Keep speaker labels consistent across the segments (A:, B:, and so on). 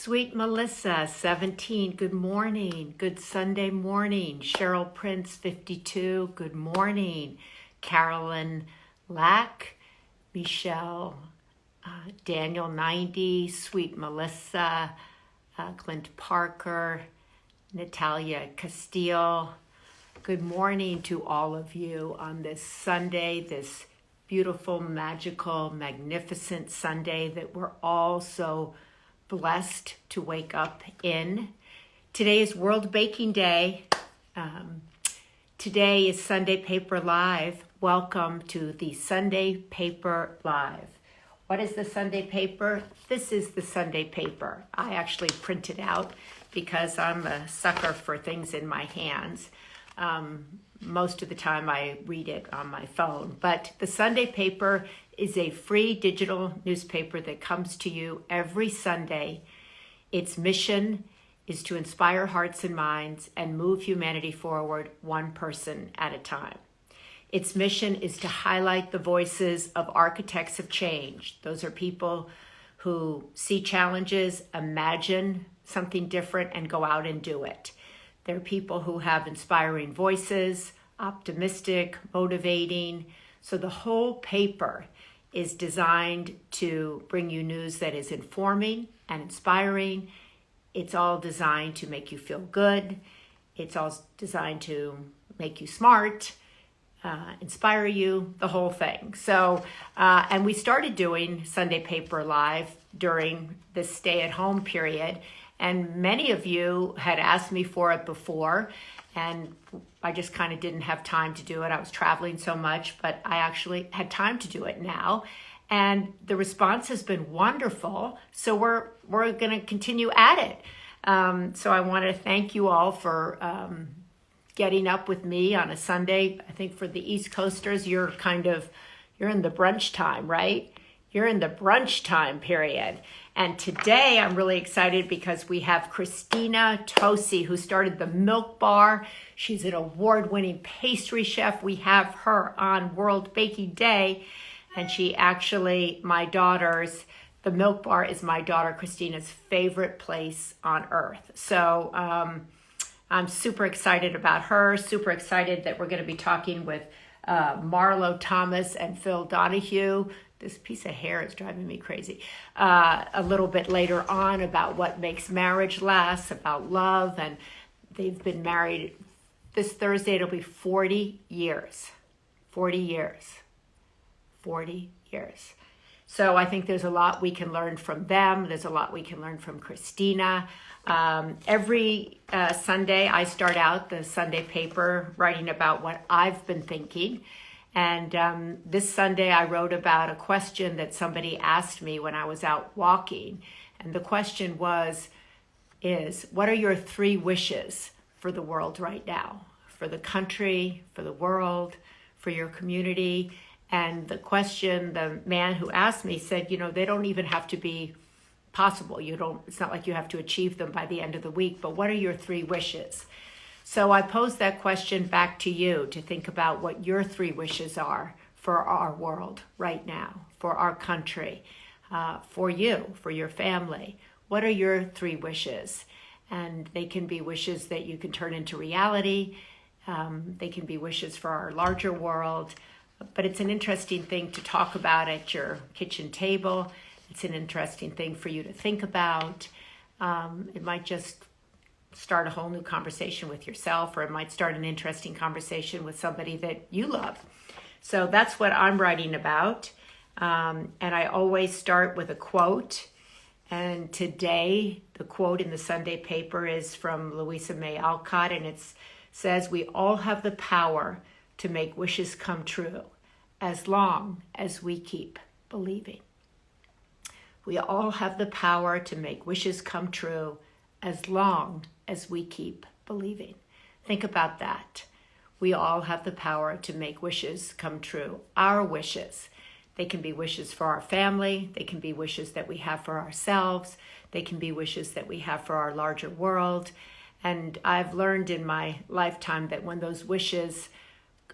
A: Sweet Melissa, 17, good morning. Good Sunday morning. Cheryl Prince, 52, good morning. Carolyn, lakh. Michelle, Daniel, 90, Sweet Melissa, Clint Parker, Natalia Castillo. Good morning to all of you on this Sunday, this beautiful, magical, magnificent Sunday that we're all so blessed to wake up in. Today is World Baking Day. Today is Sunday Paper Live. Welcome to the Sunday Paper Live. What is the Sunday paper? This is the Sunday paper. I actually print it out because I'm a sucker for things in my hands. Most of the time I read it on my phone. But the Sunday paper is a free digital newspaper that comes to you every Sunday. Its mission is to inspire hearts and minds and move humanity forward one person at a time. Its mission is to highlight the voices of architects of change. Those are people who see challenges, imagine something different, and go out and do it. They're people who have inspiring voices, optimistic, motivating. So the whole paper is designed to bring you news that is informing and inspiring. It's all designed to make you feel good. It's all designed to make you smart, inspire you, the whole thing. So, and we started doing Sunday Paper Live during this stay-at-home period, and many of you had asked me for it before, and I just kind of didn't have time to do it. I was traveling so much, but I actually had time to do it now. And the response has been wonderful. So we're going to continue at it. So I want to thank you all for getting up with me on a Sunday. I think for the East Coasters, you're in the brunch time, right? You're in the brunch time period. And today I'm really excited because we have Christina Tosi, who started the Milk Bar. She's an award-winning pastry chef. We have her on World Baking Day. And she actually, the Milk Bar is my daughter Christina's favorite place on earth. So I'm super excited about her, super excited that we're going to be talking with Marlo Thomas and Phil Donahue. This piece of hair is driving me crazy. A little bit later on about what makes marriage last, about love. And they've been married, this Thursday it'll be 40 years. 40 years. 40 years. So I think there's a lot we can learn from them. There's a lot we can learn from Christina. Every Sunday I start out the Sunday paper writing about what I've been thinking. And this Sunday I wrote about a question that somebody asked me when I was out walking. And the question is, what are your 3 wishes for the world right now? For the country, for the world, for your community? And the question, the man who asked me said, they don't even have to be possible. It's not like you have to achieve them by the end of the week, but what are your 3 wishes? So I posed that question back to you to think about what your 3 wishes are for our world right now, for our country, for you, for your family. What are your 3 wishes? And they can be wishes that you can turn into reality. They can be wishes for our larger world. But it's an interesting thing to talk about at your kitchen table. It's an interesting thing for you to think about. It might just start a whole new conversation with yourself, or it might start an interesting conversation with somebody that you love. So that's what I'm writing about. And I always start with a quote. And today, the quote in the Sunday paper is from Louisa May Alcott, and it says, "We all have the power to make wishes come true, as long as we keep believing." We all have the power to make wishes come true, as long as we keep believing. Think about that. We all have the power to make wishes come true. Our wishes. They can be wishes for our family. They can be wishes that we have for ourselves. They can be wishes that we have for our larger world. And I've learned in my lifetime that when those wishes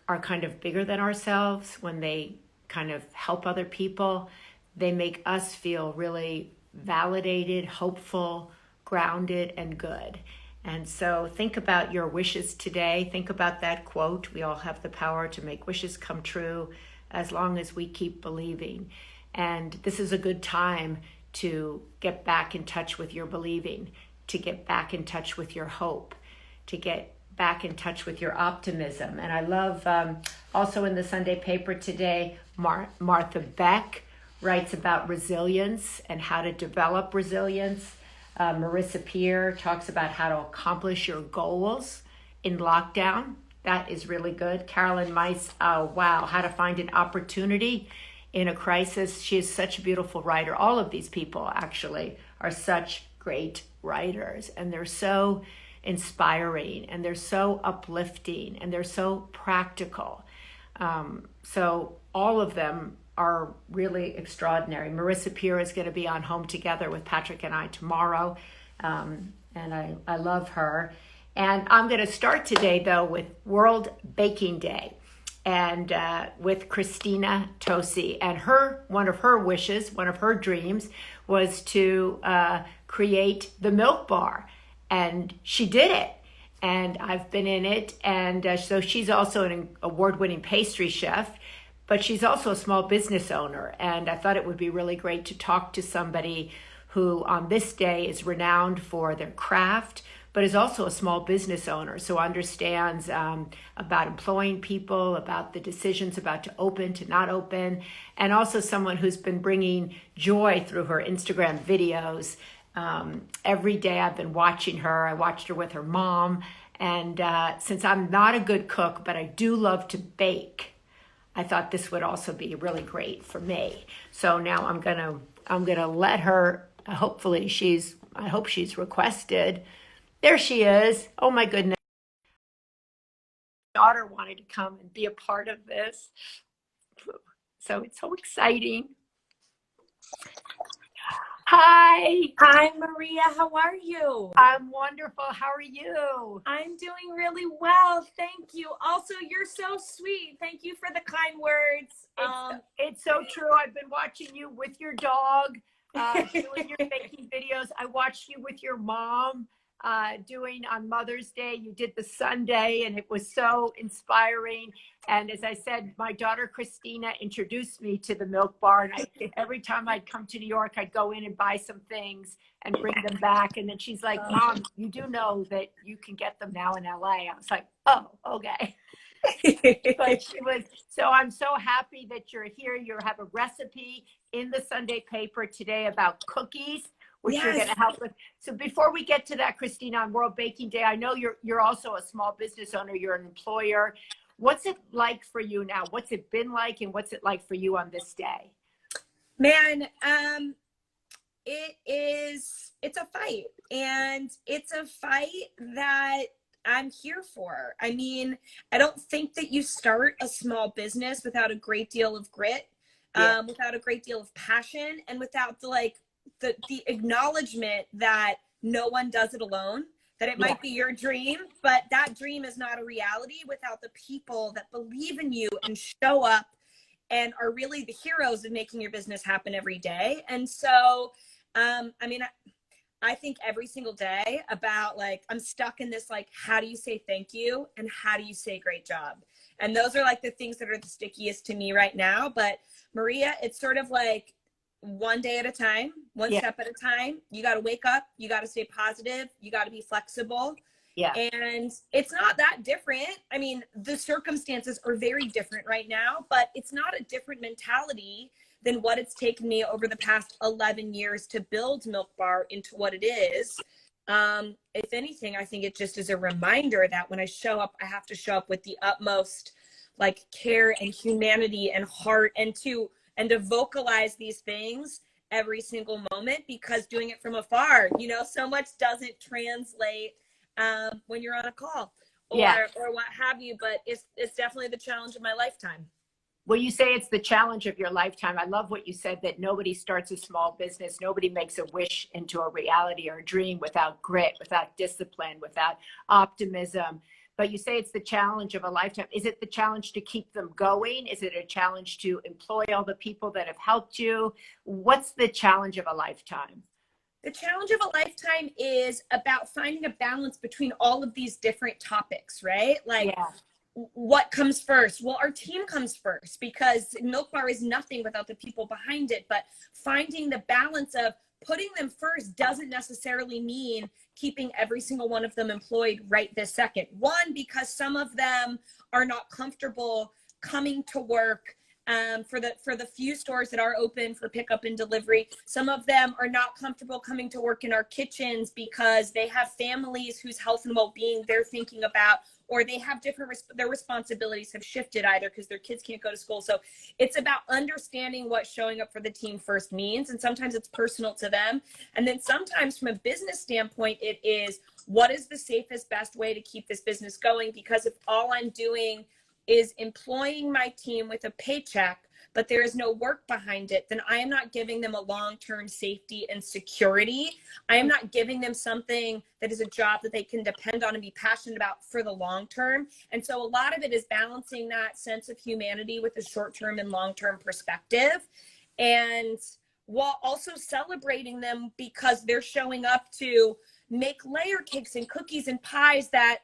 A: are kind of bigger than ourselves, when they kind of help other people, they make us feel really validated, hopeful, grounded, and good. And so think about your wishes today. Think about that quote. We all have the power to make wishes come true as long as we keep believing. And this is a good time to get back in touch with your believing, to get back in touch with your hope, to get back in touch with your optimism. And I love also in the Sunday paper today, Martha Beck writes about resilience and how to develop resilience. Marissa Peer talks about how to accomplish your goals in lockdown. That is really good. Carolyn Mice, wow, how to find an opportunity in a crisis. She is such a beautiful writer. All of these people actually are such great writers, and they're so inspiring, and they're so uplifting, and they're so practical. So all of them are really extraordinary. Marissa Peer is going to be on Home Together with Patrick and I tomorrow, and I love her. And I'm going to start today, though, with World Baking Day, and with Christina Tosi. And one of her wishes, one of her dreams, was to create the Milk Bar, and she did it. And I've been in it, and so she's also an award-winning pastry chef, but she's also a small business owner. And I thought it would be really great to talk to somebody who on this day is renowned for their craft, but is also a small business owner, so understands about employing people, about the decisions about to open, to not open, and also someone who's been bringing joy through her Instagram videos. Every day I've been watching her. I watched her with her mom, and since I'm not a good cook, but I do love to bake, I thought this would also be really great for me. So now I'm gonna let her. I hope she's requested. There she is. Oh my goodness. My daughter wanted to come and be a part of this. So it's so exciting. Hi.
B: Hi, Maria. How are you?
A: I'm wonderful. How are you?
B: I'm doing really well. Thank you. Also, you're so sweet. Thank you for the kind words.
A: It's so true. I've been watching you with your dog, doing your baking videos. I watched you with your mom. Doing on Mother's Day, you did the Sunday, and it was so inspiring. And as I said, my daughter Christina introduced me to the Milk Bar, and every time I'd come to New York, I'd go in and buy some things and bring them back. And then she's like, "Mom, you do know that you can get them now in LA." I was like, "Oh, okay." But so I'm so happy that you're here. You have a recipe in the Sunday paper today about cookies, which you're going to help with. So before we get to that, Christina, on World Baking Day, I know you're also a small business owner. You're an employer. What's it like for you now? What's it been like, and what's it like for you on this day?
B: Man, it's a fight, and it's a fight that I'm here for. I mean, I don't think that you start a small business without a great deal of grit, without a great deal of passion, and without the acknowledgement that no one does it alone, that it might be your dream, but that dream is not a reality without the people that believe in you and show up and are really the heroes of making your business happen every day. And so, I mean, I think every single day about, like, I'm stuck in this, like, how do you say thank you and how do you say great job? And those are like the things that are the stickiest to me right now. But Maria, it's sort of like one day at a time, one step at a time. You got to wake up, you got to stay positive, you got to be flexible. Yeah. And it's not that different. I mean, the circumstances are very different right now, but it's not a different mentality than what it's taken me over the past 11 years to build Milk Bar into what it is. If anything, I think it just is a reminder that when I show up, I have to show up with the utmost, like, care and humanity and heart, and to vocalize these things every single moment, because doing it from afar, you know, so much doesn't translate when you're on a call or what have you, but it's definitely the challenge of my lifetime.
A: Well, you say it's the challenge of your lifetime. I love what you said, that nobody starts a small business. Nobody makes a wish into a reality or a dream without grit, without discipline, without optimism. But you say it's the challenge of a lifetime. Is it the challenge to keep them going? Is it a challenge to employ all the people that have helped you? What's the challenge of a lifetime?
B: The challenge of a lifetime is about finding a balance between all of these different topics, right? Like,
A: Yeah.
B: what comes first? Well, our team comes first because Milk Bar is nothing without the people behind it. But finding the balance of putting them first doesn't necessarily mean keeping every single one of them employed right this second. One, because some of them are not comfortable coming to work for the few stores that are open for pickup and delivery. Some of them are not comfortable coming to work in our kitchens because they have families whose health and well-being they're thinking about, or they have their responsibilities have shifted either because their kids can't go to school. So it's about understanding what showing up for the team first means. And sometimes it's personal to them. And then sometimes from a business standpoint, it is, what is the safest, best way to keep this business going? Because if all I'm doing is employing my team with a paycheck, but there is no work behind it, then I am not giving them a long-term safety and security. I am not giving them something that is a job that they can depend on and be passionate about for the long term. And so a lot of it is balancing that sense of humanity with a short-term and long-term perspective, and while also celebrating them because they're showing up to make layer cakes and cookies and pies that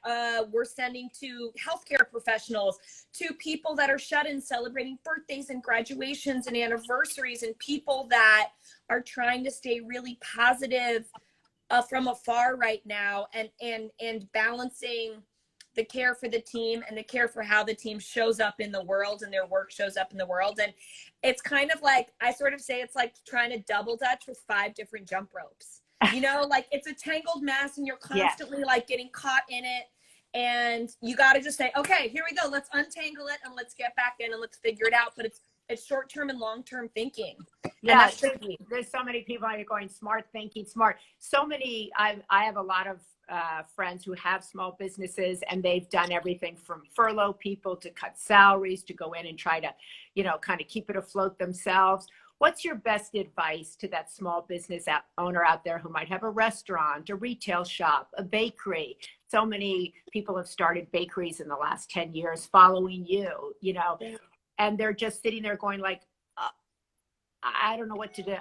B: we're sending to healthcare professionals, to people that are shut-in celebrating birthdays and graduations and anniversaries, and people that are trying to stay really positive from afar right now, and balancing the care for the team and the care for how the team shows up in the world and their work shows up in the world. And it's kind of like, I sort of say it's like trying to double dutch with 5 different jump ropes. You know, like it's a tangled mess and you're constantly like getting caught in it. And you got to just say, okay, here we go. Let's untangle it and let's get back in and let's figure it out. But it's short-term and long-term thinking.
A: Yeah, there's so many people are going smart thinking, smart. So many, I have a lot of friends who have small businesses, and they've done everything from furlough people to cut salaries to go in and try to, kind of keep it afloat themselves. What's your best advice to that small business owner out there who might have a restaurant, a retail shop, a bakery? So many people have started bakeries in the last 10 years following you, and they're just sitting there going like, I don't know what to do.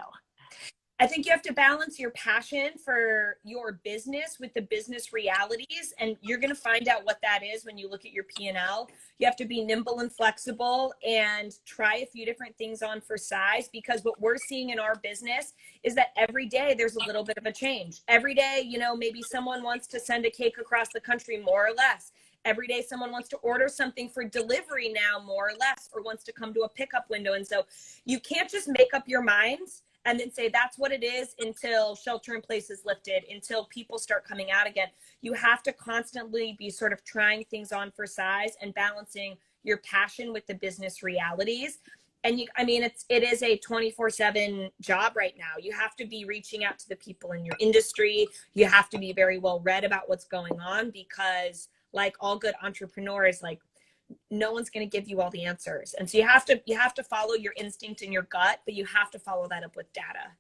B: I think you have to balance your passion for your business with the business realities, and you're going to find out what that is when you look at your P&L. You have to be nimble and flexible and try a few different things on for size, because what we're seeing in our business is that every day there's a little bit of a change. Every day, maybe someone wants to send a cake across the country, more or less. Every day someone wants to order something for delivery now, more or less, or wants to come to a pickup window. And so you can't just make up your minds and then say that's what it is until shelter in place is lifted, until people start coming out again. You have to constantly be sort of trying things on for size and balancing your passion with the business realities. And it is a 24/7 job right now. You have to be reaching out to the people in your industry. You have to be very well read about what's going on, because like all good entrepreneurs, like no one's going to give you all the answers. And so you have to follow your instinct and your gut, but you have to follow that up with data.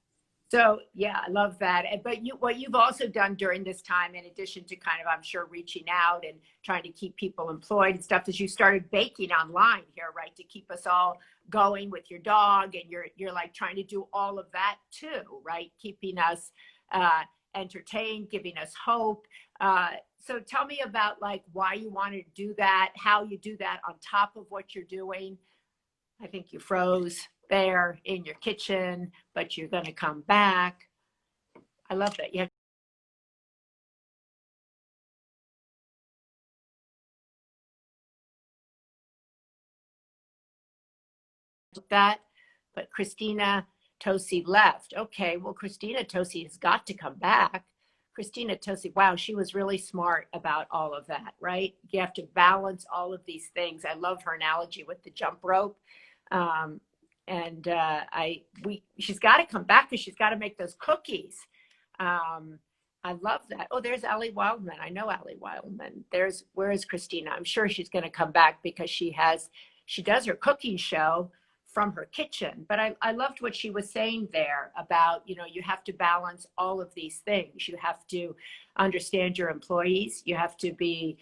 A: So yeah, I love that. But what you've also done during this time, in addition to kind of, I'm sure, reaching out and trying to keep people employed and stuff, is you started baking online here, right? To keep us all going with your dog, and you're like trying to do all of that too, right? Keeping us entertained, giving us hope. So tell me about like why you wanted to do that, how you do that on top of what you're doing. I think you froze there in your kitchen, but you're going to come back. I love that. You have that, but Christina, Tosi left. Okay, well, Christina, Tosi has got to come back. Christina, Tosi, wow, she was really smart about all of that, right? You have to balance all of these things. I love her analogy with the jump rope. She's got to come back because she's got to make those cookies. I love that. Oh, there's Allie Wildman. I know Allie Wildman. Where is Christina? I'm sure she's going to come back because she does her cooking show from her kitchen. But I loved what she was saying there about, you have to balance all of these things. You have to understand your employees. You have to be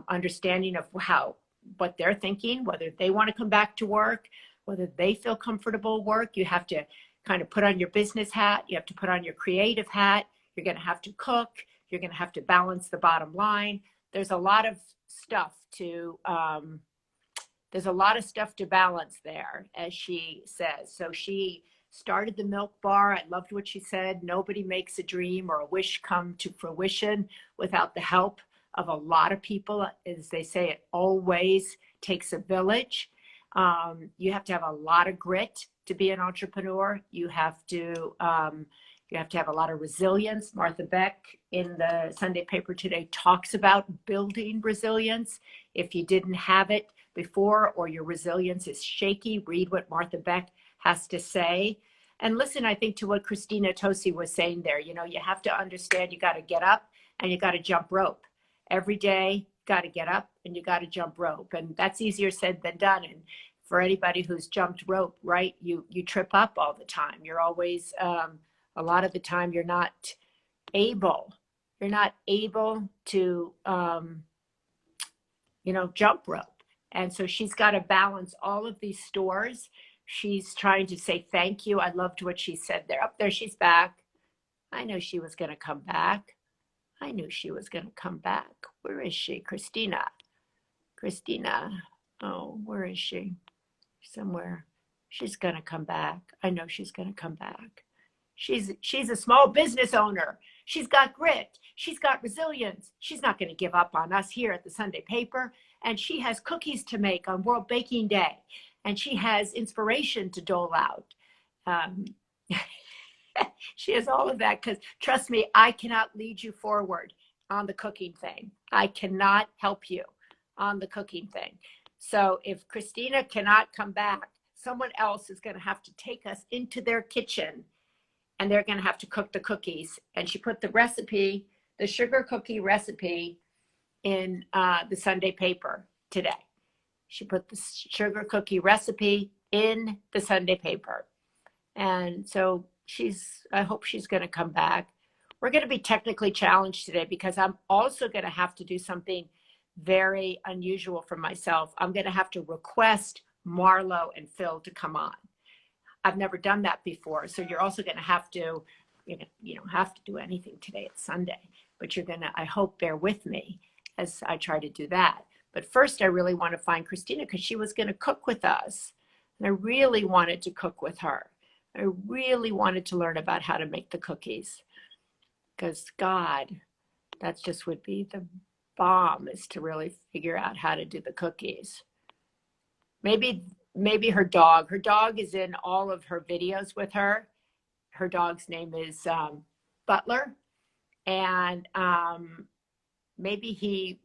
A: understanding of what they're thinking, whether they want to come back to work, whether they feel comfortable work. You have to kind of put on your business hat. You have to put on your creative hat. You're going to have to cook. You're going to have to balance the bottom line. There's a lot of stuff to balance there, as she says. So she started the milk bar. I loved what she said. Nobody makes a dream or a wish come to fruition without the help of a lot of people. As they say, it always takes a village. You have to have a lot of grit to be an entrepreneur. You have to have a lot of resilience. Martha Beck in the Sunday paper today talks about building resilience. If you didn't have it before, or your resilience is shaky, read what Martha Beck has to say. And listen, I think, to what Christina Tosi was saying there. You know, you have to understand you got to get up and you got to jump rope. Every day, got to get up and you got to jump rope. And that's easier said than done. And for anybody who's jumped rope, right, you trip up all the time. You're always, a lot of the time, you're not able to, jump rope. And so she's got to balance all of these stores. She's trying to say thank you. I loved what she said there. Up there, she's back. I know she was going to come back. I knew she was going to come back. Where is she? Christina. Oh, where is she? Somewhere. She's going to come back. I know she's going to come back. She's a small business owner. She's got grit. She's got resilience. She's not going to give up on us here at the Sunday paper. And she has cookies to make on World Baking Day. And she has inspiration to dole out. She has all of that, because trust me, I cannot lead you forward on the cooking thing. I cannot help you on the cooking thing. So if Christina cannot come back, someone else is going to have to take us into their kitchen, and they're going to have to cook the cookies. And she put the recipe, the sugar cookie recipe, in the Sunday paper today. She put the sugar cookie recipe in the Sunday paper. And so I hope she's going to come back. We're going to be technically challenged today, because I'm also going to have to do something very unusual for myself. I'm going to have to request Marlo and Phil to come on. I've never done that before. So you're also going to have to, you don't have to do anything today. It's Sunday, but you're going to, I hope, bear with me as I try to do that. But first, I really want to find Christina, because she was going to cook with us. And I really wanted to cook with her. I really wanted to learn about how to make the cookies, because God, that just would be the bomb, is to really figure out how to do the cookies. Maybe her dog is in all of her videos with her. Her dog's name is Butler. And maybe he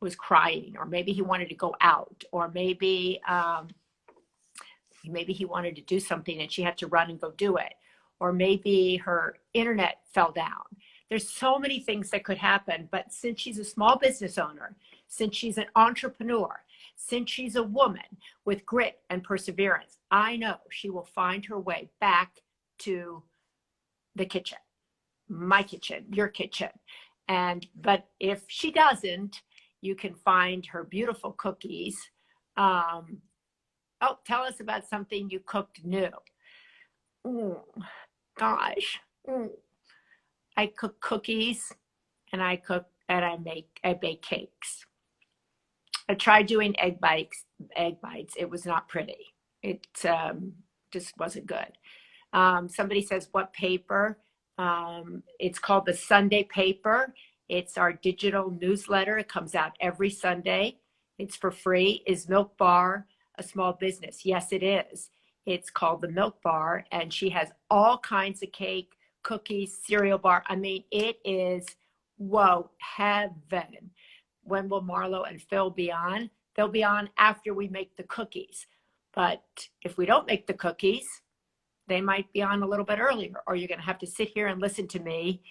A: was crying, or maybe he wanted to go out, or maybe he wanted to do something and she had to run and go do it. Or maybe her internet fell down. There's so many things that could happen. But since she's a small business owner, since she's an entrepreneur, since she's a woman with grit and perseverance, I know she will find her way back to the kitchen, my kitchen, your kitchen. But if she doesn't, you can find her beautiful cookies. Tell us about something you cooked new. Gosh. I cook cookies, and I bake cakes. I tried doing egg bites. It was not pretty. It just wasn't good. Somebody says, what paper? It's called the Sunday paper. It's our digital newsletter. It comes out every Sunday. It's for free. Is Milk Bar a small business? Yes, it is. It's called the Milk Bar, and she has all kinds of cake, cookies, cereal bar. I mean, it is, whoa, heaven. When will Marlo and Phil be on? They'll be on after we make the cookies. But if we don't make the cookies, they might be on a little bit earlier, or you're going to have to sit here and listen to me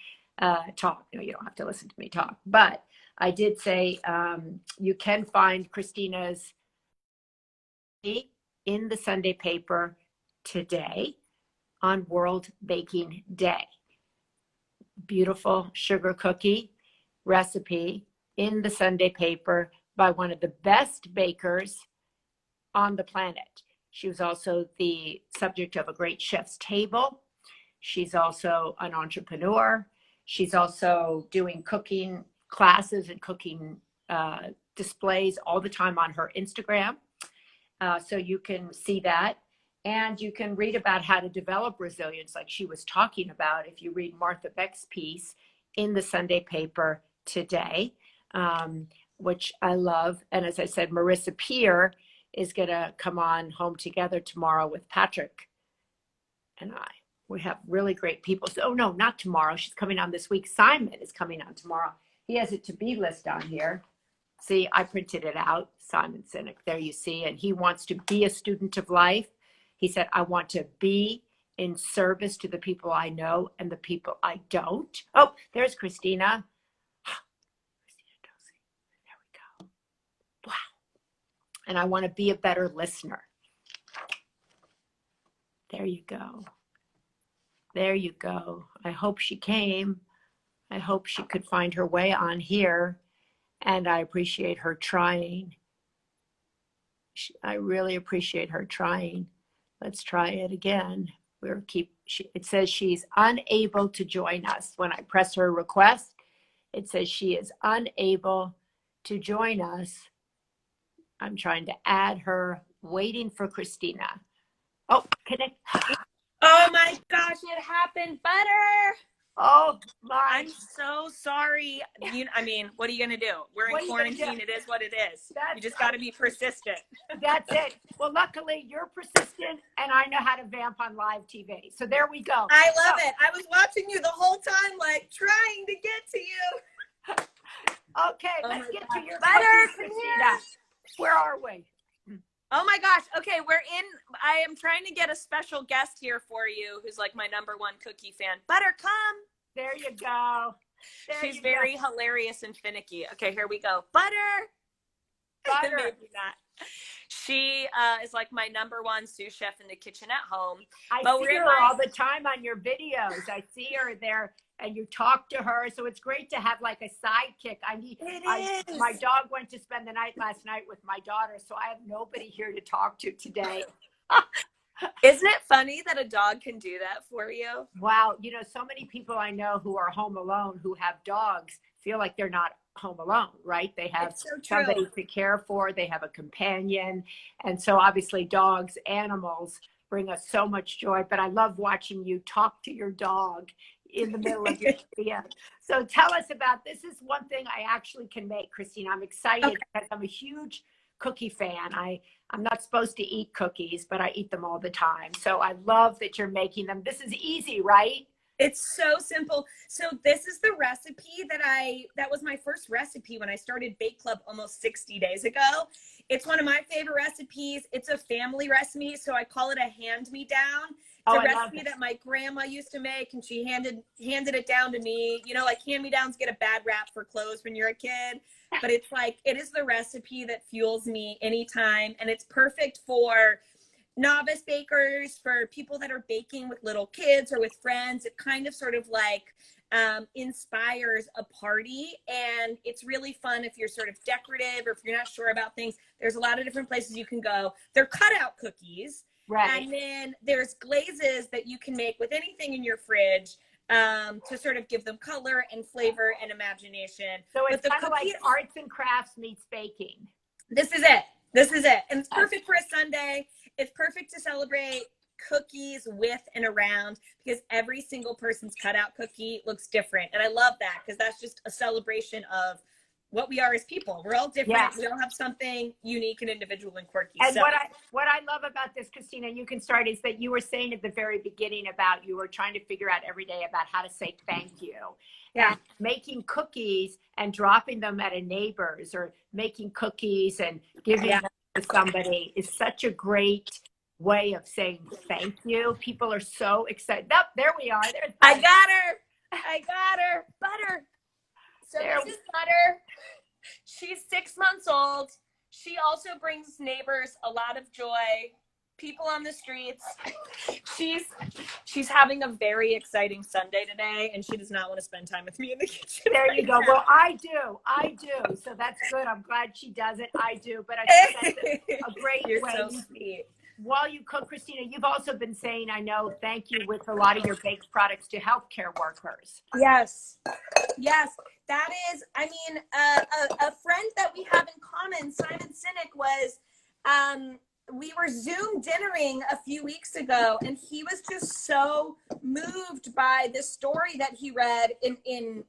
A: talk. No, you don't have to listen to me talk. But I did say you can find Christina's in the Sunday paper today on World Baking Day. Beautiful sugar cookie recipe in the Sunday paper by one of the best bakers on the planet. She was also the subject of a great chef's table. She's also an entrepreneur. She's also doing cooking classes and cooking displays all the time on her Instagram. So you can see that. And you can read about how to develop resilience, like she was talking about, if you read Martha Beck's piece in the Sunday paper today, which I love. And as I said, Marissa Peer is going to come on Home Together tomorrow with Patrick and I. We have really great people. So, oh, no, not tomorrow. She's coming on this week. Simon is coming on tomorrow. He has a to-be list on here. See, I printed it out. Simon Sinek, there you see. And he wants to be a student of life. He said, I want to be in service to the people I know and the people I don't. Oh, there's Christina. Christina Tosi. There we go. Wow. And I want to be a better listener. There you go. There you go. I hope she came. I hope she could find her way on here. And I appreciate her trying. I really appreciate her trying. Let's try it again. It says she's unable to join us. When I press her request, it says she is unable to join us. I'm trying to add her, waiting for Christina. Oh, connect.
B: Oh my gosh, it happened. Butter.
A: Oh my.
B: I'm so sorry. I mean, what are you going to do? We're in quarantine. It is what it is. You just got to be persistent.
A: That's it. Well, luckily you're persistent and I know how to vamp on live TV. So there we go.
B: I love it. I was watching you the whole time, like trying to get to you.
A: Okay, let's get to your
B: Butter,
A: Christina. Where are we?
B: Oh my gosh. Okay, I am trying to get a special guest here for you who's like my number one cookie fan. Butter, come.
A: There you go.
B: She's very hilarious and finicky. Okay, here we go. Butter.
A: Butter.
B: Maybe not. She is like my number one sous chef in the kitchen at home.
A: I see her all the time on your videos. I see her there and you talk to her. So it's great to have like a sidekick. My dog went to spend the night last night with my daughter. So I have nobody here to talk to today.
B: Isn't it funny that a dog can do that for you?
A: Wow. You know, so many people I know who are home alone, who have dogs, feel like they're not home alone, right? They have somebody to care for. They have a companion. And so obviously dogs, animals bring us so much joy. But I love watching you talk to your dog in the middle of your video. So tell us about, this is one thing I actually can make, Christina. I'm excited because I'm a huge cookie fan. I'm not supposed to eat cookies, but I eat them all the time. So I love that you're making them. This is easy, right?
B: It's so simple. So this is the recipe that was my first recipe when I started Bake Club almost 60 days ago. It's one of my favorite recipes. It's a family recipe, so I call it a hand-me-down. It's a recipe that my grandma used to make, and she handed it down to me. You know, like hand-me-downs get a bad rap for clothes when you're a kid, but it's like, it is the recipe that fuels me anytime, and it's perfect for novice bakers, for people that are baking with little kids or with friends. It kind of sort of like inspires a party, and it's really fun if you're sort of decorative or if you're not sure about things. There's a lot of different places you can go. They're cutout cookies. Right. And then there's glazes that you can make with anything in your fridge to sort of give them color and flavor and imagination.
A: So it's kind of like arts and crafts meets baking.
B: This is it. This is it. And it's perfect for a Sunday. It's perfect to celebrate cookies with and around, because every single person's cutout cookie looks different. And I love that, because that's just a celebration of what we are as people. We're all different. Yes. We all have something unique and individual and quirky.
A: And what I love about this, Christina, you can start, is that you were saying at the very beginning about you were trying to figure out every day about how to say thank you. Yeah. And making cookies and dropping them at a neighbor's, or making cookies and giving them to somebody, is such a great way of saying thank you. People are so excited. Oh, there we are.
B: I got her. Butter. So this is Butter. She's 6 months old. She also brings neighbors a lot of joy, people on the streets. She's having a very exciting Sunday today, and she does not want to spend time with me in the kitchen.
A: There you go. Well, I do. So that's good. I'm glad she does it. I do. But I think that's a great way.
B: So sweet.
A: while you cook, Christina, you've also been saying, I know, thank you with a lot of your baked products to healthcare workers.
B: Yes. Yes. That is, I mean, a friend that we have in common, Simon Sinek, was, we were Zoom dinnering a few weeks ago, and he was just so moved by this story that he read in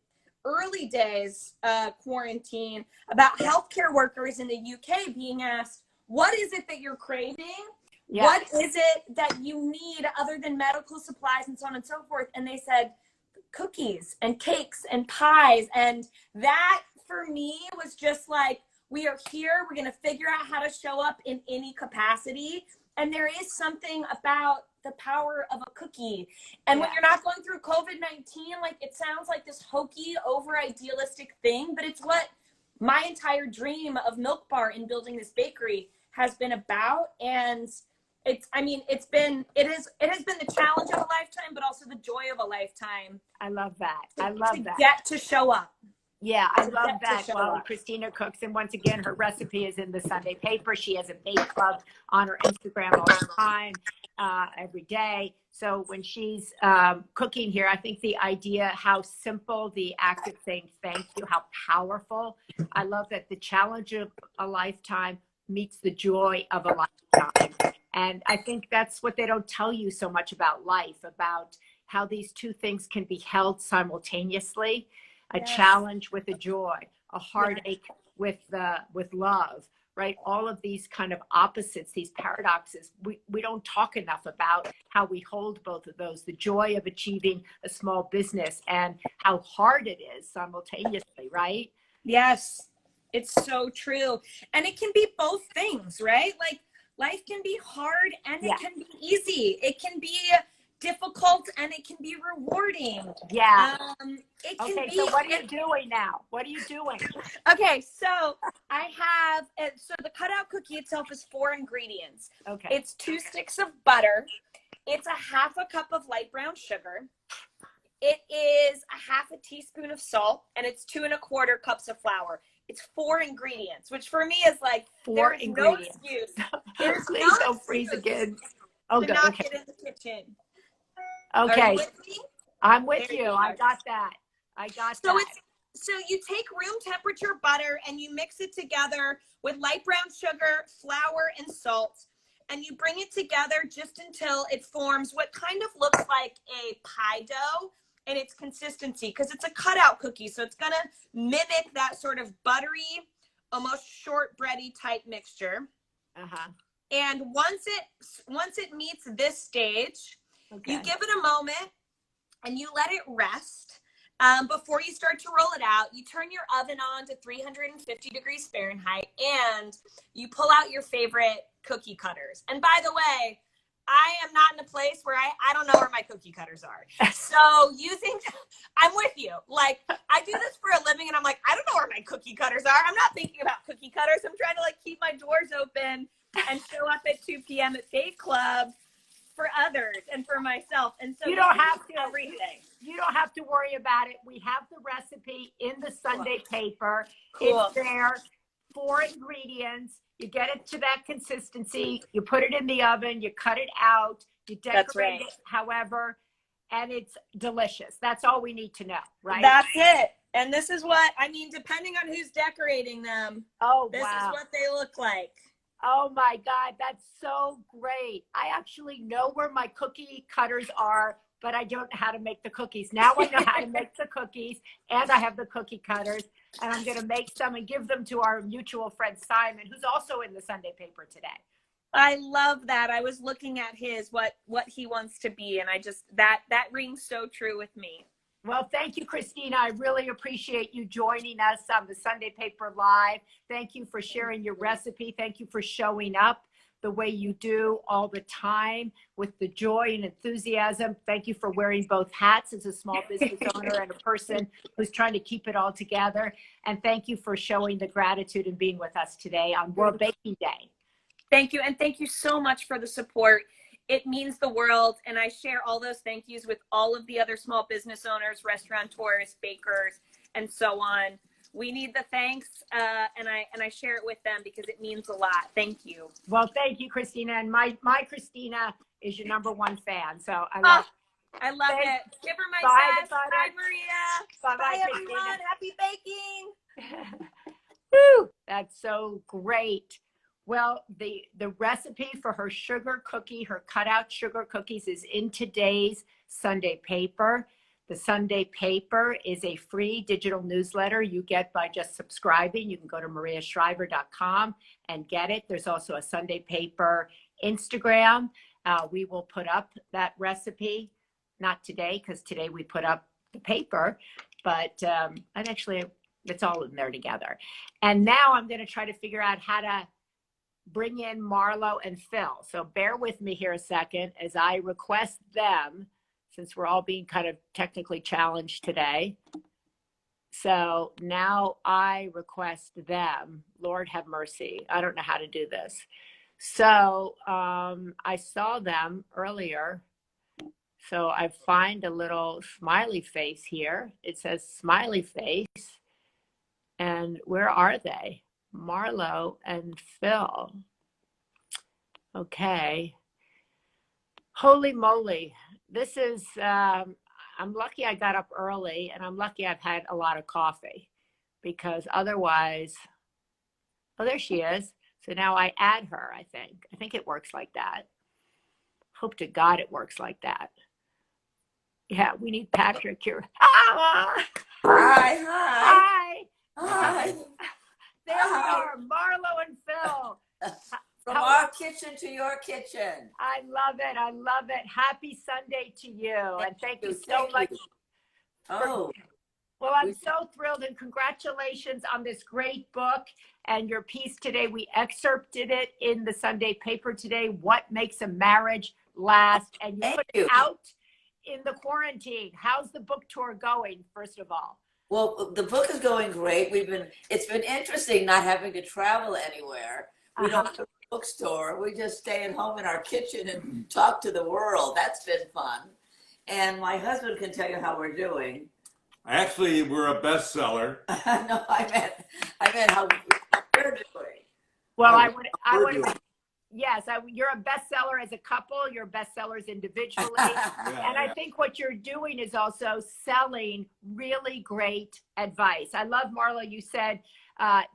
B: early days quarantine about healthcare workers in the UK being asked, what is it that you're craving? Yeah. What is it that you need other than medical supplies and so on and so forth? And they said, cookies and cakes and pies. And that for me was just like, we are here, we're going to figure out how to show up in any capacity. And there is something about the power of a cookie. And when you're not going through COVID-19, like, it sounds like this hokey, over idealistic thing, but it's what my entire dream of Milk Bar in building this bakery has been about. And it's, I mean, it has been the challenge of a lifetime, but also the joy of a lifetime.
A: I love that. I love that.
B: Get to show up.
A: Yeah, I love that. Well, Christina cooks, and once again, her recipe is in the Sunday paper. She has a bake club on her Instagram all the time, every day. So when she's cooking here, I think the idea, how simple the act of saying thank you, how powerful. I love that the challenge of a lifetime meets the joy of a lifetime. And I think that's what they don't tell you so much about life, about how these two things can be held simultaneously. A challenge with a joy, a heartache with love, right? All of these kind of opposites, these paradoxes, we don't talk enough about how we hold both of those, the joy of achieving a small business and how hard it is simultaneously, right?
B: Yes, it's so true. And it can be both things, right? Like, life can be hard and it can be easy. It can be difficult and it can be rewarding.
A: Yeah.
B: It can be.
A: So what are you doing now? What are you doing?
B: Okay, so I have, so the cutout cookie itself is 4 ingredients.
A: Okay.
B: It's 2 sticks of butter. It's a half a cup of light brown sugar. It is a half a teaspoon of salt, and it's 2 1/4 cups of flour. It's 4 ingredients, which for me is like,
A: 4 ingredients.
B: No excuse. There's
A: Please
B: no
A: don't freeze again.
B: Oh, good. Not get in the kitchen.
A: Okay.
B: Are you with me?
A: I'm with you. I got that.
B: So you take room temperature butter and you mix it together with light brown sugar, flour, and salt. And you bring it together just until it forms what kind of looks like a pie dough in its consistency, because it's a cutout cookie. So it's going to mimic that sort of buttery, almost shortbready type mixture. And once it meets this stage, you give it a moment and you let it rest. Before you start to roll it out, you turn your oven on to 350 degrees Fahrenheit and you pull out your favorite cookie cutters. And by the way, I am not in a place where I don't know where my cookie cutters are. So I'm with you. Like, I do this for a living and I'm like, I don't know where my cookie cutters are. I'm not thinking about cookie cutters. I'm trying to like keep my doors open and show up at 2 p.m. at Bake Club for others and for myself. And so
A: you don't have to
B: everything.
A: You don't have to worry about it. We have the recipe in the Sunday paper.
B: Cool.
A: It's there. 4 ingredients. You get it to that consistency. You put it in the oven. You cut it out. You decorate it, however, and it's delicious. That's all we need to know, right?
B: That's it. And this is what, I mean, depending on who's decorating them, this is what they look like.
A: Oh my God, that's so great. I actually know where my cookie cutters are, but I don't know how to make the cookies. Now I know how to make the cookies, and I have the cookie cutters, and I'm going to make some and give them to our mutual friend Simon, who's also in the Sunday paper today.
B: I love that. I was looking at his, what he wants to be, and I just, that rings so true with me.
A: Well, thank you, Christina. I really appreciate you joining us on the Sunday Paper Live. Thank you for sharing your recipe. Thank you for showing up the way you do all the time with the joy and enthusiasm. Thank you for wearing both hats as a small business owner and a person who's trying to keep it all together. And thank you for showing the gratitude and being with us today on World Baking Day.
B: Thank you. And thank you so much for the support. It means the world. And I share all those thank yous with all of the other small business owners, restaurateurs, bakers, and so on. We need the thanks, and I share it with them because it means a lot. Thank you.
A: Well, thank you, Christina. And my Christina is your #1 fan. So I love
B: it. Give her my
A: bye,
B: best. Bye, Maria.
A: Bye,
B: everyone. Happy baking.
A: Woo, that's so great. Well, the recipe for her sugar cookie, her cutout sugar cookies, is in today's Sunday paper. The Sunday paper is a free digital newsletter you get by just subscribing. You can go to mariashriver.com and get it. There's also a Sunday paper Instagram. We will put up that recipe, not today, because today we put up the paper, but and actually it's all in there together. And now I'm going to try to figure out how to bring in Marlo and Phil. So bear with me here a second as I request them, since we're all being kind of technically challenged today. So now I request them. Lord have mercy. I don't know how to do this. So I saw them earlier. So I find a little smiley face here. It says smiley face. And where are they? Marlo and Phil. Okay. Holy moly. This is, I'm lucky I got up early, and I'm lucky I've had a lot of coffee, because otherwise, oh, there she is. So now I add her, I think. I think it works like that. Hope to God it works like that. Yeah, we need Patrick here. Ah!
C: Hi.
A: There we are, Marlo and Phil.
C: From our kitchen to your kitchen.
A: I love it. I love it. Happy Sunday to you. And thank you so much.
C: Oh.
A: Well, I'm so thrilled, and congratulations on this great book and your piece today. We excerpted it in the Sunday paper today, What Makes a Marriage Last, and you put it out in the quarantine. How's the book tour going, first of all?
C: Well, the book is going great. It's been interesting not having to travel anywhere. We don't go to the bookstore. We just stay at home in our kitchen and talk to the world. That's been fun. And my husband can tell you how we're doing.
D: Actually, we're a bestseller.
C: No, I meant how we're doing.
A: Well, you're a bestseller as a couple. You're bestsellers individually. And I think what you're doing is also selling really great advice. I love, Marlo, you said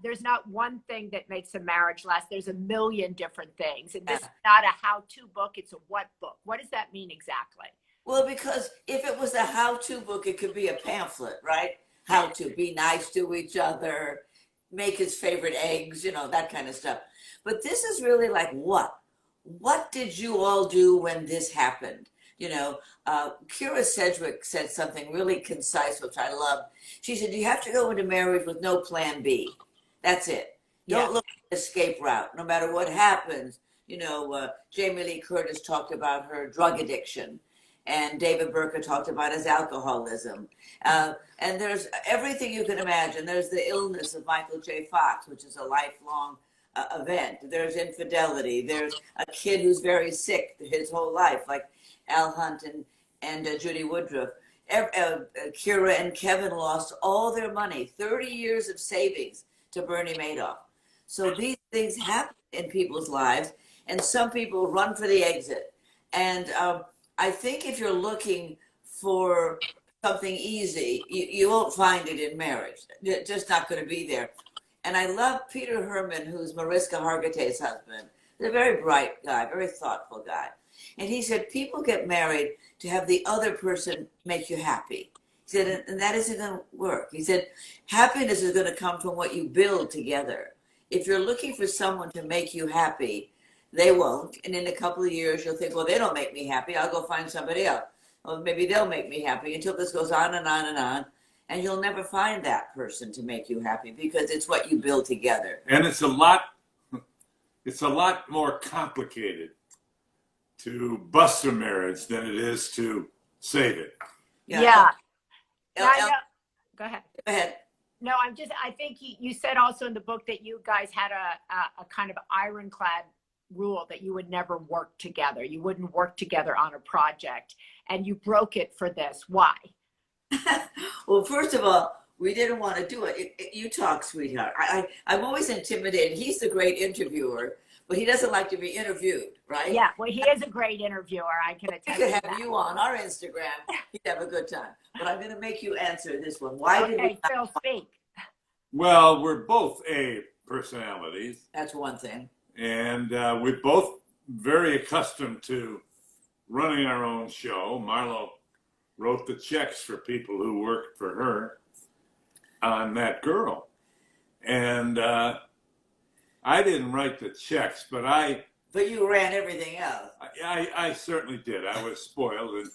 A: there's not one thing that makes a marriage last. There's a million different things. And this is not a how-to book. It's a what book. What does that mean exactly?
C: Well, because if it was a how-to book, it could be a pamphlet, right? How to be nice to each other, make his favorite eggs, that kind of stuff. But this is really like what? What did you all do when this happened? Kira Sedgwick said something really concise, which I love. She said, you have to go into marriage with no plan B. That's it. Don't look for an escape route, no matter what happens. Jamie Lee Curtis talked about her drug addiction, and David Burke talked about his alcoholism. And there's everything you can imagine. There's the illness of Michael J. Fox, which is a lifelong event. There's infidelity. There's a kid who's very sick his whole life, like Al Hunt and Judy Woodruff. Kira and Kevin lost all their money, 30 years of savings to Bernie Madoff. So these things happen in people's lives, and some people run for the exit. And I think if you're looking for something easy, you won't find it in marriage. It's just not going to be there. And I love Peter Herman, who's Mariska Hargitay's husband. He's a very bright guy, very thoughtful guy. And he said, people get married to have the other person make you happy. He said, and that isn't going to work. He said, happiness is going to come from what you build together. If you're looking for someone to make you happy, they won't. And in a couple of years, you'll think, well, they don't make me happy. I'll go find somebody else. Well, maybe they'll make me happy, until this goes on and on and on. And you'll never find that person to make you happy, because it's what you build together.
D: And it's a lot more complicated to bust a marriage than it is to save it.
A: Yeah. Go ahead.
C: Go ahead.
A: No, I think you said also in the book that you guys had a kind of ironclad rule that you would never work together. You wouldn't work together on a project, and you broke it for this. Why?
C: Well, first of all, we didn't want to do it. You talk, sweetheart. I'm always intimidated. He's the great interviewer, but he doesn't like to be interviewed, right?
A: Yeah, well, he is a great interviewer. I can
C: We
A: attest
C: could
A: to
C: have
A: that.
C: you on our Instagram. He'd have a good time. But I'm going to make you answer this one. Why did we?
A: Okay, Phil, speak.
D: Well, we're both A personalities,
C: That's one thing.
D: and we're both very accustomed to running our own show. Marlo wrote the checks for people who worked for her on That Girl. And I didn't write the checks, but
C: But you ran everything else.
D: I certainly did. I was spoiled and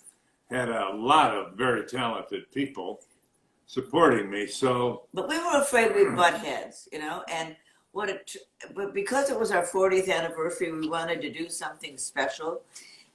D: had a lot of very talented people supporting me. So,
C: But we were afraid we'd butt heads, and but because it was our 40th anniversary, we wanted to do something special.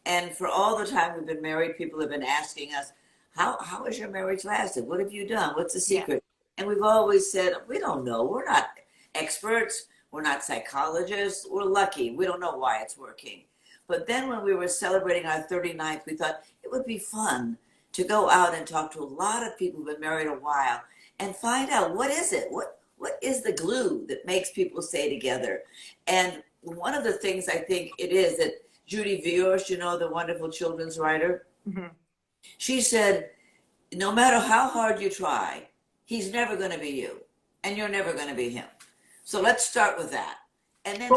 C: And for all the time we've been married, people have been asking us, how has your marriage lasted? What have you done? What's the secret? And we've always said, we don't know. We're not experts. We're not psychologists. We're lucky. We don't know why it's working. But then when we were celebrating our 39th, we thought it would be fun to go out and talk to a lot of people who've been married a while and find out, what is it? What is the glue that makes people stay together? And one of the things I think it is that Judy Viorst, the wonderful children's writer, she said, no matter how hard you try, he's never going to be you, and you're never going to be him. So let's start with that, and then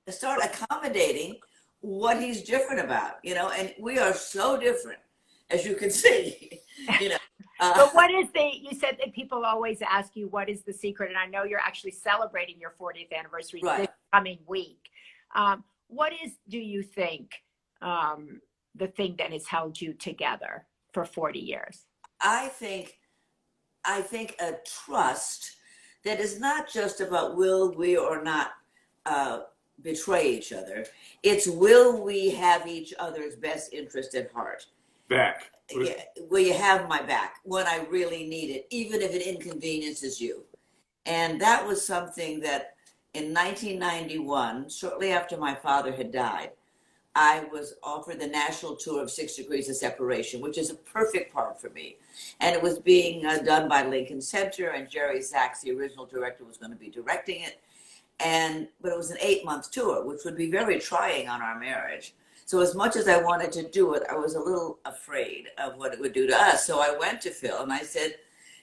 C: start accommodating what he's different about, and we are so different, as you can see,
A: But what is you said that people always ask you, what is the secret? And I know you're actually celebrating your 40th anniversary this coming week. What is, do you think, the thing that has held you together for 40 years?
C: I think a trust that is not just about will we or not betray each other. It's will we have each other's best interest at heart.
D: back.
C: Yeah, will you have my back when I really need it, even if it inconveniences you? And that was something that in 1991, shortly after my father had died, I was offered the national tour of 6 Degrees of Separation, which is a perfect part for me. And it was being done by Lincoln Center, and Jerry Sachs, the original director, was going to be directing it. But it was an 8-month tour, which would be very trying on our marriage. So as much as I wanted to do it, I was a little afraid of what it would do to us. So I went to Phil and I said,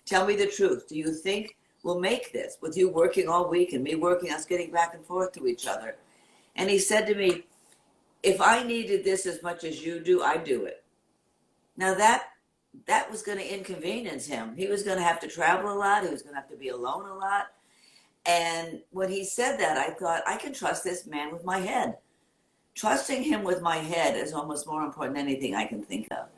C: tell me the truth. Do you think we'll make this with you working all week and me working, us getting back and forth to each other? And he said to me, if I needed this as much as you do, I'd do it. Now that was going to inconvenience him. He was going to have to travel a lot. He was going to have to be alone a lot. And when he said that, I thought, I can trust this man with my head. Trusting him with my head is almost more important than anything I can think of.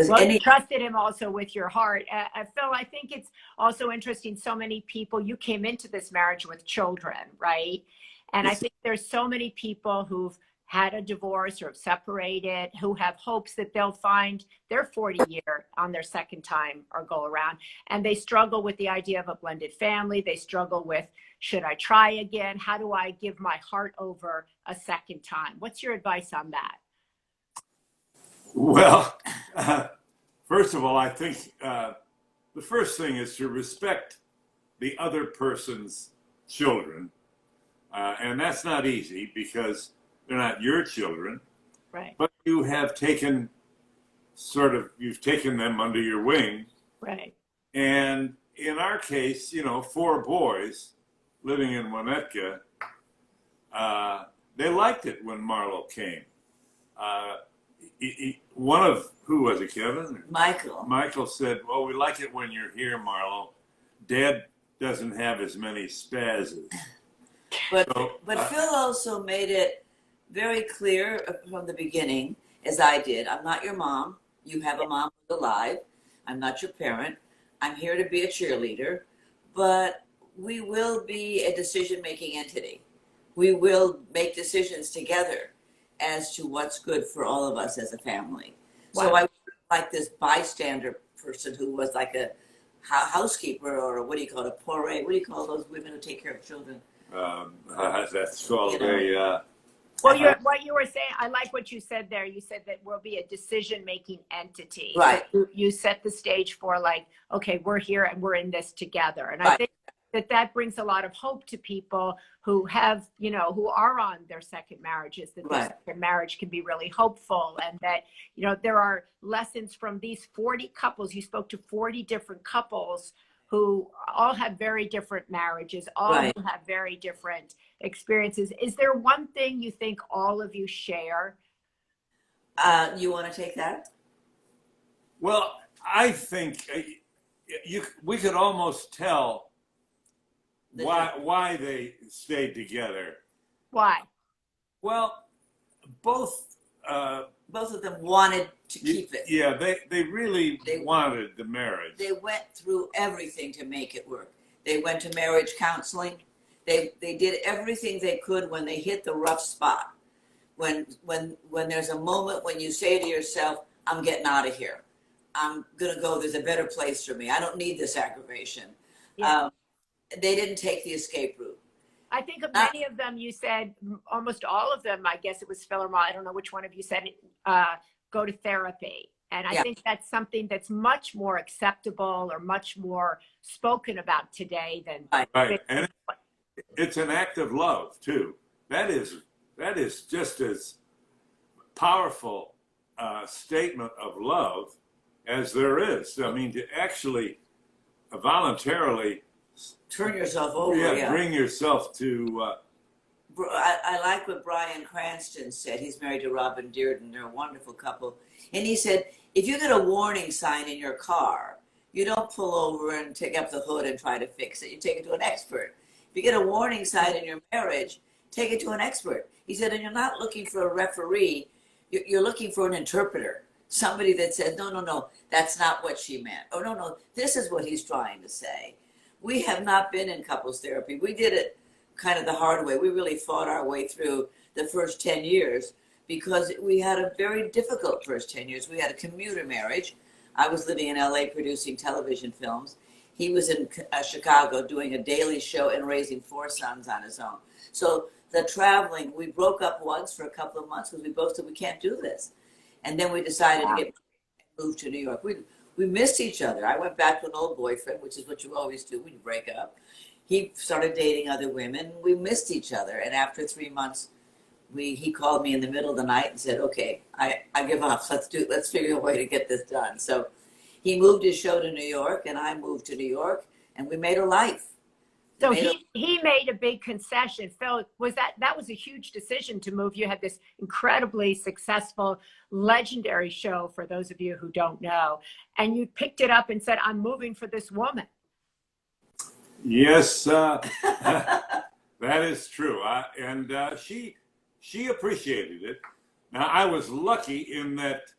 A: Well, you trusted him also with your heart. Phil, I think it's also interesting. So many people, you came into this marriage with children, right? And I think there's so many people who've had a divorce or have separated, who have hopes that they'll find their 40 year on their second time or go around. And they struggle with the idea of a blended family. They struggle with, should I try again? How do I give my heart over a second time? What's your advice on that?
D: Well, first of all, I think the first thing is to respect the other person's children. And that's not easy because they're not your children.
A: Right.
D: But you have taken you've taken them under your wing.
A: Right.
D: And in our case, 4 boys living in Winnetka, they liked it when Marlo came. One of, who was it, Kevin? Michael said, well, we like it when you're here, Marlo. Dad doesn't have as many spazzes.
C: But Phil also made it very clear from the beginning, as I did, I'm not your mom. You have a mom who's alive. I'm not your parent. I'm here to be a cheerleader, but we will be a decision-making entity. We will make decisions together as to what's good for all of us as a family. Wow. So I was like this bystander person who was like a housekeeper, or what do you call it, a porree? What do you call those women who take care of children?
D: That's called
A: Well, what you were saying, I like what you said there. You said that we'll be a decision-making entity.
C: Right.
A: So you set the stage for like, okay, we're here and we're in this together. And I
C: Right.
A: think that brings a lot of hope to people who have, who are on their second marriages, that their
C: Right.
A: second marriage can be really hopeful, and that, there are lessons from these 40 couples. You spoke to 40 different couples who all have very different marriages, all
C: Right.
A: who have very different experiences. Is there one thing you think all of you share?
C: You want to take that?
D: Well, I think we could almost tell why they stayed together.
A: Why?
D: Well, both
C: of them wanted to keep it.
D: Yeah, they really wanted the marriage.
C: They went through everything to make it work. They went to marriage counseling. They did everything they could when they hit the rough spot. When there's a moment when you say to yourself, I'm getting out of here. I'm going to go. There's a better place for me. I don't need this aggravation.
A: Yeah.
C: They didn't take the escape route.
A: I think of many of them, you said, almost all of them, I guess it was Phil or Ma, I don't know which one of you said it, go to therapy. And I think that's something that's much more acceptable or much more spoken about today than.
D: Right. And it's an act of love, too. That is just as powerful a statement of love as there is. I mean, to actually voluntarily
C: turn yourself over.
D: Bring yourself to.
C: I like what Brian Cranston said. He's married to Robin Dearden. They're a wonderful couple. And he said, if you get a warning sign in your car, you don't pull over and take up the hood and try to fix it. You take it to an expert. If you get a warning sign in your marriage, take it to an expert. He said, and you're not looking for a referee. You're looking for an interpreter. Somebody that said, no, that's not what she meant. Oh, no, this is what he's trying to say. We have not been in couples therapy. We did it kind of the hard way. We really fought our way through the first 10 years because we had a very difficult first 10 years. We had a commuter marriage. I was living in LA producing television films. He was in Chicago doing a daily show and raising 4 sons on his own. So the traveling, we broke up once for a couple of months because we both said we can't do this. And then we decided to move to New York. We missed each other. I went back to an old boyfriend, which is what you always do when you break up. He started dating other women. We missed each other. And after 3 months, he called me in the middle of the night and said, okay, I give up. Let's figure a way to get this done. So he moved his show to New York and I moved to New York and we made a life.
A: So he made a big concession. Phil, that was a huge decision to move. You had this incredibly successful, legendary show, for those of you who don't know, and you picked it up and said, I'm moving for this woman.
D: Yes, that is true. She appreciated it. Now, I was lucky in that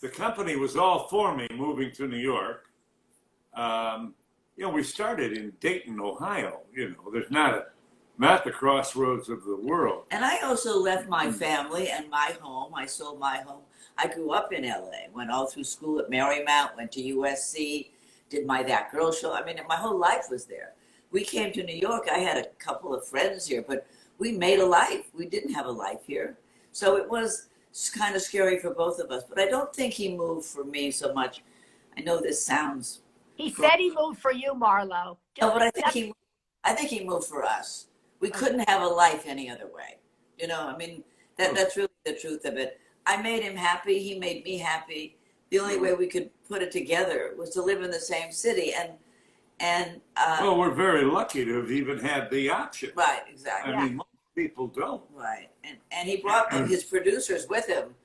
D: the company was all for me moving to New York. We started in Dayton, Ohio. There's not the crossroads of the world.
C: And I also left my family and my home. I sold my home. I grew up in LA, went all through school at Marymount, went to USC, did my That Girl show. I mean, my whole life was there. We came to New York. I had a couple of friends here, but we made a life. We didn't have a life here. So it was kind of scary for both of us. But I don't think he moved for me so much. I know this sounds...
A: He said he moved for you, Marlo.
C: No, but I think he moved for us. We couldn't have a life any other way. I mean, that's really the truth of it. I made him happy. He made me happy. The only way we could put it together was to live in the same city. Well,
D: we're very lucky to have even had the option.
C: Right, exactly.
D: I mean, most people don't.
C: Right, and he brought his producers with him.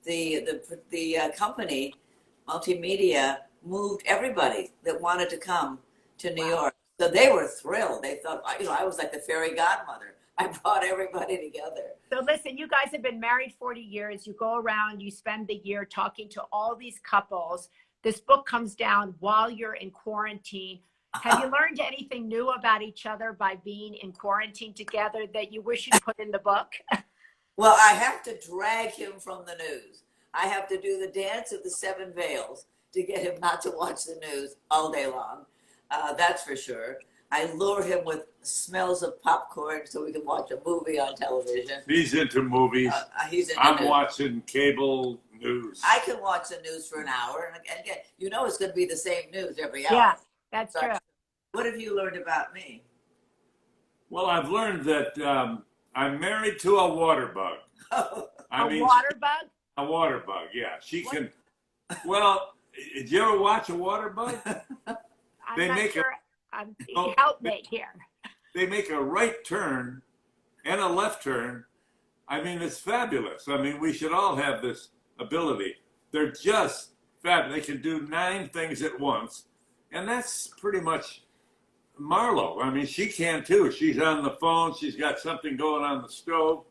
C: The company, Multimedia, moved everybody that wanted to come to New York. So they were thrilled. They thought, I was like the fairy godmother. I brought everybody together.
A: So listen, you guys have been married 40 years. You go around, you spend the year talking to all these couples. This book comes down while you're in quarantine. Have you learned anything new about each other by being in quarantine together that you wish you'd put in the book?
C: Well, I have to drag him from the news. I have to do the dance of the 7 veils to get him not to watch the news all day long. That's for sure. I lure him with smells of popcorn so we can watch a movie on television.
D: He's into movies.
C: He's into
D: I'm
C: news.
D: watching cable news.
C: I can watch the news for an hour, and again, you know it's going to be the same news every hour.
A: Yeah, that's
C: So,
A: true.
C: what have you learned about me?
D: Well, I've learned that I'm married to a water bug. I mean,
A: Water bug?
D: a water bug, yeah. She can. Well, did you ever watch a water bug?
A: I'm
D: They
A: not
D: make
A: sure.
D: Oh,
A: Help me here.
D: They make a right turn and a left turn. I mean, it's fabulous. I mean, we should all have this ability. They're just fabulous. They can do 9 things at once. And that's pretty much Marlo. I mean, she can too. She's on the phone. She's got something going on the stove.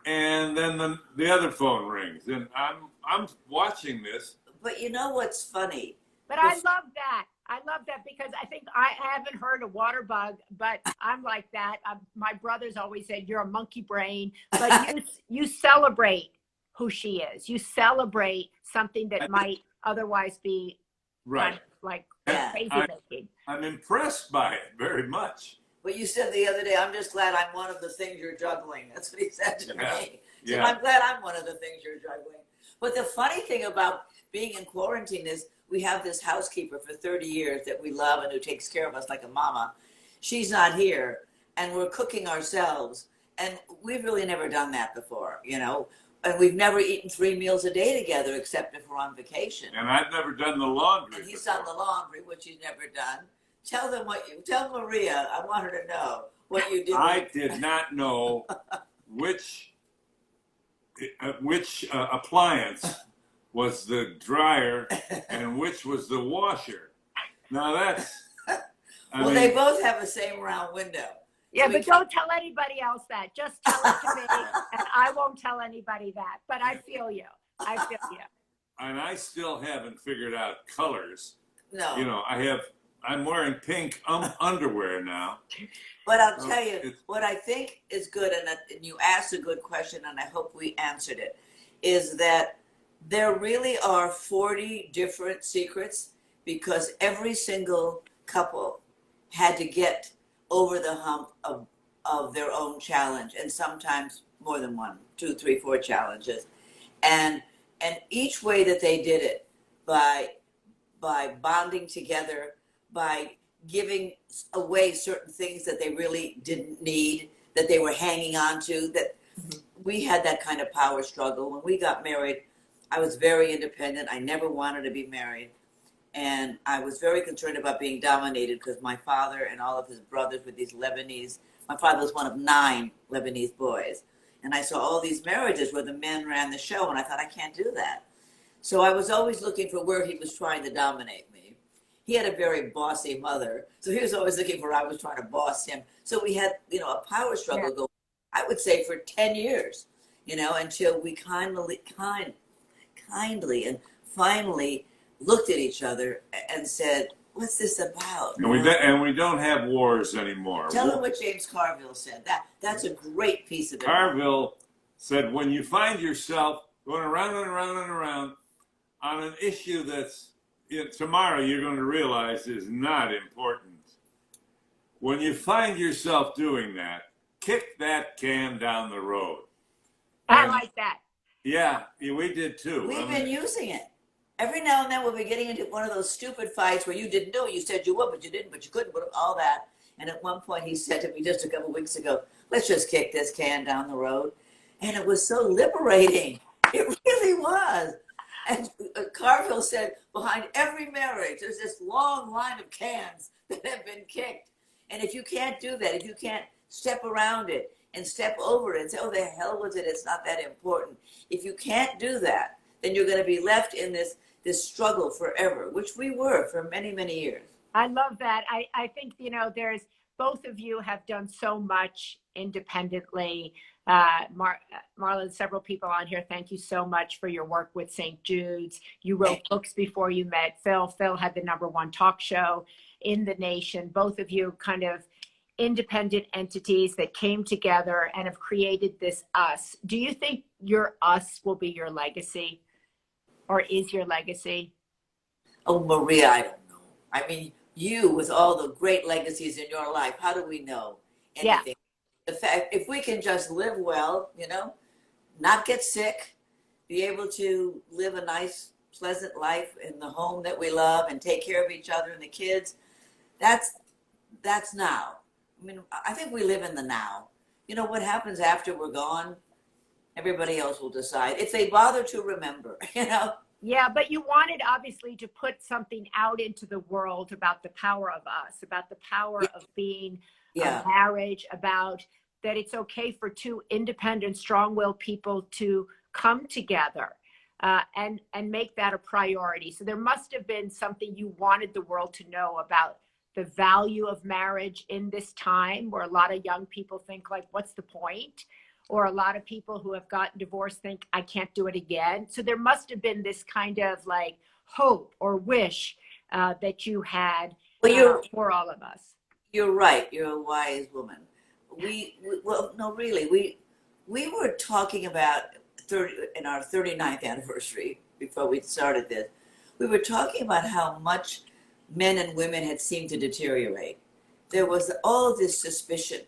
D: And then the other phone rings. And I'm watching this.
C: But you know what's funny?
A: But I love that. I love that because I think I haven't heard a water bug, but I'm like that. My brothers always said, you're a monkey brain, but you celebrate who she is. You celebrate something that might otherwise be
D: Right.
A: like
C: Yeah.
A: crazy making.
D: I'm impressed by it very much.
C: But you said the other day, I'm just glad I'm one of the things you're juggling. That's what he said to
D: Yeah.
C: me. So
D: Yeah.
C: I'm glad I'm one of the things you're juggling. But the funny thing about being in quarantine is we have this housekeeper for 30 years that we love and who takes care of us like a mama. She's not here, and we're cooking ourselves. And we've really never done that before, you know. And we've never eaten 3 meals a day together except if we're on vacation.
D: And I've never done the laundry.
C: And he's
D: before.
C: done the laundry, which he's never done. Tell Maria, I want her to know what you did.
D: I did not know which appliance was the dryer and which was the washer. Now that's.
C: Well, they both have the same round window.
A: Yeah,
C: So
A: but don't tell anybody else that. Just tell it to me, and I won't tell anybody that. But I feel you. I feel you.
D: And I still haven't figured out colors.
C: No.
D: You know, I'm wearing pink underwear now.
C: But I'll tell you,
D: it's-
C: what I think is good, and you asked a good question, and I hope we answered it, is that there really are 40 different secrets because every single couple had to get over the hump of their own challenge, and sometimes more than 1, 2, 3, 4 challenges. And each way that they did it, by bonding together, by giving away certain things that they really didn't need, that they were hanging on to, that we had that kind of power struggle. When we got married, I was very independent. I never wanted to be married. And I was very concerned about being dominated because my father and all of his brothers were these Lebanese. My father was one of 9 Lebanese boys. And I saw all these marriages where the men ran the show, and I thought, I can't do that. So I was always looking for where he was trying to dominate me. He had a very bossy mother, so he was always looking for where I was trying to boss him. So we had, a power struggle going, I would say, for 10 years, until we kindly and finally looked at each other and said, what's this about?
D: And we don't have wars anymore.
C: Tell them what James Carville said. That's a great piece of it.
D: Carville said, when you find yourself going around and around and around on an issue that's tomorrow you're going to realize is not important. When you find yourself doing that, kick that can down the road.
A: I like that.
D: Yeah, we did too.
C: We've been using it. Every now and then we'll be getting into one of those stupid fights where you didn't know, you said you would, but you didn't, but you couldn't, but all that. And at one point he said to me just a couple of weeks ago, let's just kick this can down the road. And it was so liberating. It really was. And Carville said, behind every marriage, there's this long line of cans that have been kicked. And if you can't do that, if you can't step around it and step over it and say, oh, the hell with it, it's not that important. If you can't do that, then you're going to be left in this struggle forever, which we were for many, many years.
A: I love that. I think, there's both of you have done so much independently. Marlo, several people on here, thank you so much for your work with St. Jude's. You wrote books before you met Phil. Phil had the #1 talk show in the nation. Both of you kind of independent entities that came together and have created this us. Do you think your us will be your legacy, or is your legacy?
C: Oh, Maria, I don't know. I mean, you with all the great legacies in your life, how do we know anything? The fact, if we can just live well, you know, not get sick, be able to live a nice, pleasant life in the home that we love and take care of each other and the kids, that's now. I mean, I think we live in the now. You know, what happens after we're gone, everybody else will decide if they bother to remember, you know.
A: Yeah, but you wanted obviously to put something out into the world about the power of us, about the power of being a marriage, about that it's okay for two independent, strong-willed people to come together and make that a priority. So there must have been something you wanted the world to know about the value of marriage in this time, where a lot of young people think like, what's the point? Or a lot of people who have gotten divorced think, I can't do it again. So there must have been this kind of like hope or wish that you had for all of us.
C: You're right. You're a wise woman. Well, no, really, we were talking about in our 39th anniversary, before we started this, we were talking about how much men and women had seemed to deteriorate. There was all this suspicion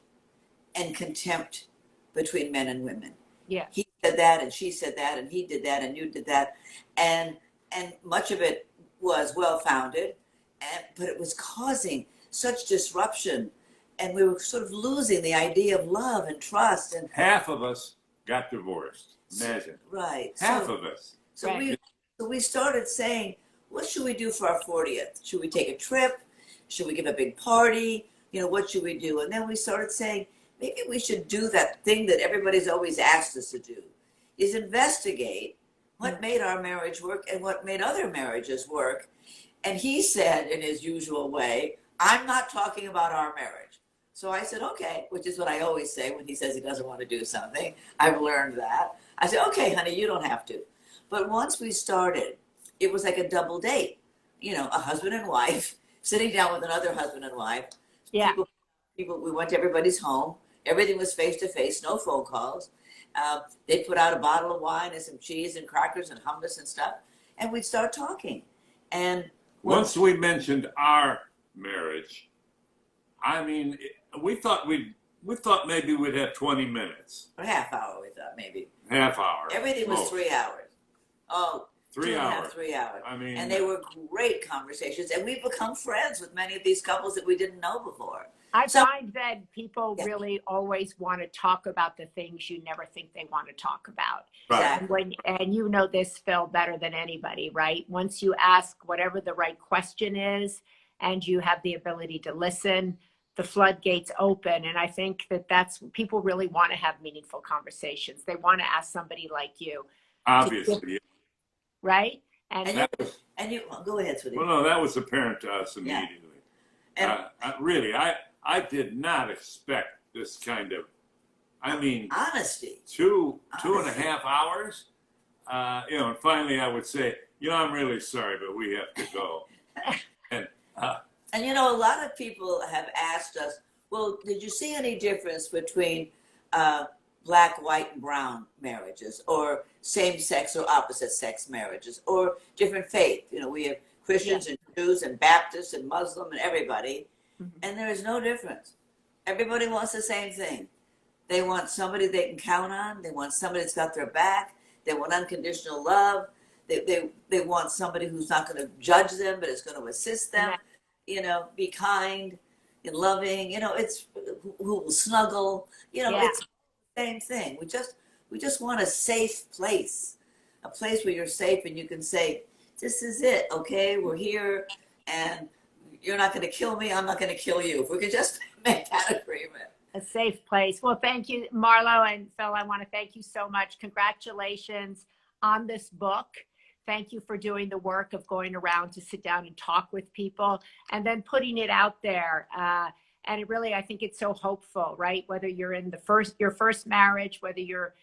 C: and contempt between men and women.
A: Yeah.
C: He said that and she said that and he did that and you did that. And much of it was well-founded, but it was causing such disruption. And we were sort of losing the idea of love and trust. And
D: half of us got divorced. Imagine.
C: Right.
D: Half of us.
C: So
A: right.
C: we started saying, what should we do for our 40th? Should we take a trip? Should we give a big party? You know, what should we do? And then we started saying, maybe we should do that thing that everybody's always asked us to do, is investigate what made our marriage work and what made other marriages work. And he said in his usual way, I'm not talking about our marriage. So I said, okay, which is what I always say when he says he doesn't want to do something. I've learned that. I said, okay, honey, you don't have to. But once we started, it was like a double date, you know, a husband and wife sitting down with another husband and wife.
A: Yeah.
C: People, we went to everybody's home. Everything was face to face, no phone calls. They put out a bottle of wine and some cheese and crackers and hummus and stuff, and we'd start talking. And
D: once we mentioned our marriage, I mean, we thought maybe we'd have 20 minutes.
C: Or half hour, we thought maybe.
D: Half hour.
C: Everything was 3 hours. Oh,
D: 3 hours.
C: 3 hours.
D: I mean,
C: and they were great conversations, and we've become friends with many of these couples that we didn't know before.
A: I find that people really always want to talk about the things you never think they want to talk about.
D: Right.
A: And you know this, Phil, better than anybody, right? Once you ask whatever the right question is and you have the ability to listen, the floodgates open. And I think that's people really want to have meaningful conversations. They want to ask somebody like you.
D: Obviously.
A: Right?
C: And you go ahead, sweetie.
D: Well, no, that was apparent to us immediately.
C: Yeah.
D: Really, I did not expect this kind of, I mean,
C: honesty.
D: Two and a half hours. You know, and finally I would say, you know, I'm really sorry, but we have to go.
C: And you know, a lot of people have asked us, well, did you see any difference between black, white, and brown marriages, or same-sex or opposite-sex marriages, or different faith? You know, we have Christians and Jews and Baptists and Muslim and everybody, and there is no difference. Everybody wants the same thing. They want somebody they can count on. They want somebody that's got their back. They want unconditional love. They want somebody who's not going to judge them, but is going to assist them. You know, be kind and loving. You know, it's who will snuggle. You know, it's the same thing. We just want a safe place, a place where you're safe and you can say, this is it, okay? We're here, and you're not going to kill me. I'm not going to kill you. If we could just make that agreement.
A: A safe place. Well, thank you, Marlo and Phil. I want to thank you so much. Congratulations on this book. Thank you for doing the work of going around to sit down and talk with people and then putting it out there. And it really, I think it's so hopeful, right? Whether you're in your first marriage, whether you're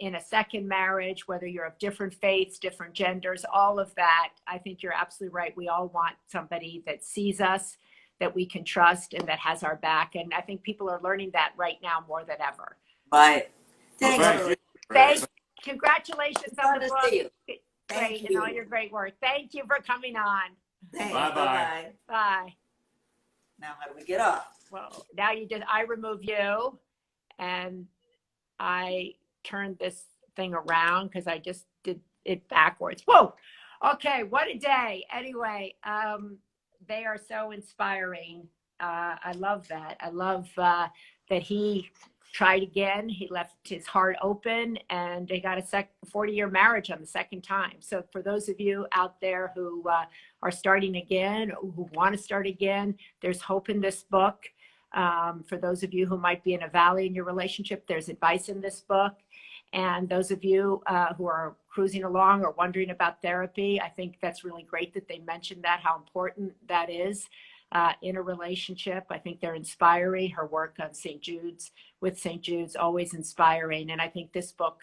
A: in a second marriage, whether you're of different faiths, different genders, all of that. I think you're absolutely right. We all want somebody that sees us, that we can trust, and that has our back. And I think people are learning that right now more than ever.
C: Right.
A: Thanks. Congratulations on the book.
C: See you.
A: Great, and all your great work. Thank you for coming on.
C: Thanks.
D: Bye-bye.
A: Bye.
C: Now how do we get off?
A: Well, now I remove you, and I turned this thing around because I just did it backwards. Whoa. Okay. What a day. Anyway, they are so inspiring. I love that. I love that he tried again. He left his heart open, and they got a 40-year marriage on the second time. So for those of you out there who are starting again, or who want to start again, there's hope in this book. For those of you who might be in a valley in your relationship, there's advice in this book. And those of you who are cruising along or wondering about therapy, I think that's really great that they mentioned that, how important that is in a relationship. I think they're inspiring. Her work on St. Jude's, with St. Jude's, always inspiring. And I think this book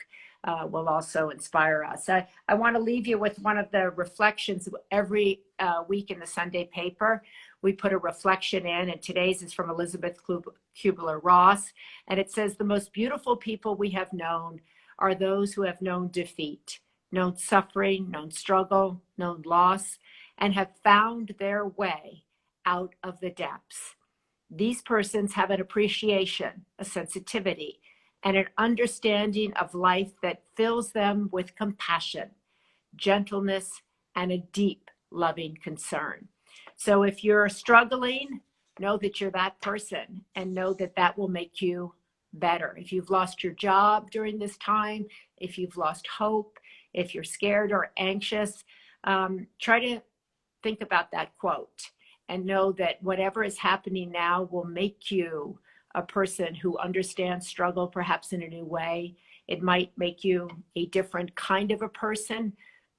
A: will also inspire us. I want to leave you with one of the reflections every week in the Sunday paper. We put a reflection in, and today's is from Elizabeth Kubler-Ross. And it says, the most beautiful people we have known are those who have known defeat, known suffering, known struggle, known loss, and have found their way out of the depths. These persons have an appreciation, a sensitivity, and an understanding of life that fills them with compassion, gentleness, and a deep, loving concern. So if you're struggling, know that you're that person, and know that that will make you better. If you've lost your job during this time, if you've lost hope, if you're scared or anxious, try to think about that quote and know that whatever is happening now will make you a person who understands struggle perhaps in a new way. It might make you a different kind of a person,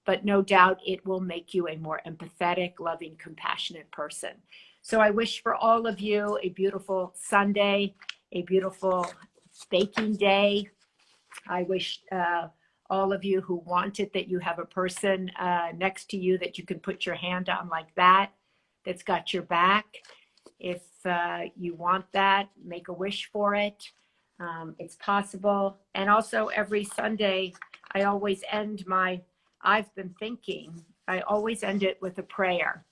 A: but no doubt it will make you a more empathetic, loving, compassionate person. So I wish for all of you a beautiful Sunday, a beautiful baking day. I wish all of you who want it that you have a person next to you that you can put your hand on like that, that's got your back. If you want that, make a wish for it. It's possible. And also every Sunday, I always end I've been thinking, I always end it with a prayer.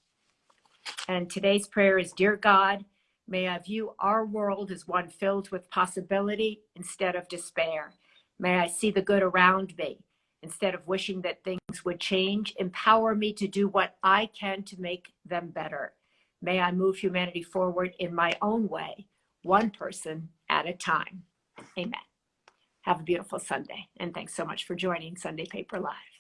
A: And today's prayer is, Dear God, may I view our world as one filled with possibility instead of despair. May I see the good around me instead of wishing that things would change. Empower me to do what I can to make them better. May I move humanity forward in my own way, one person at a time. Amen. Have a beautiful Sunday. And thanks so much for joining Sunday Paper Live.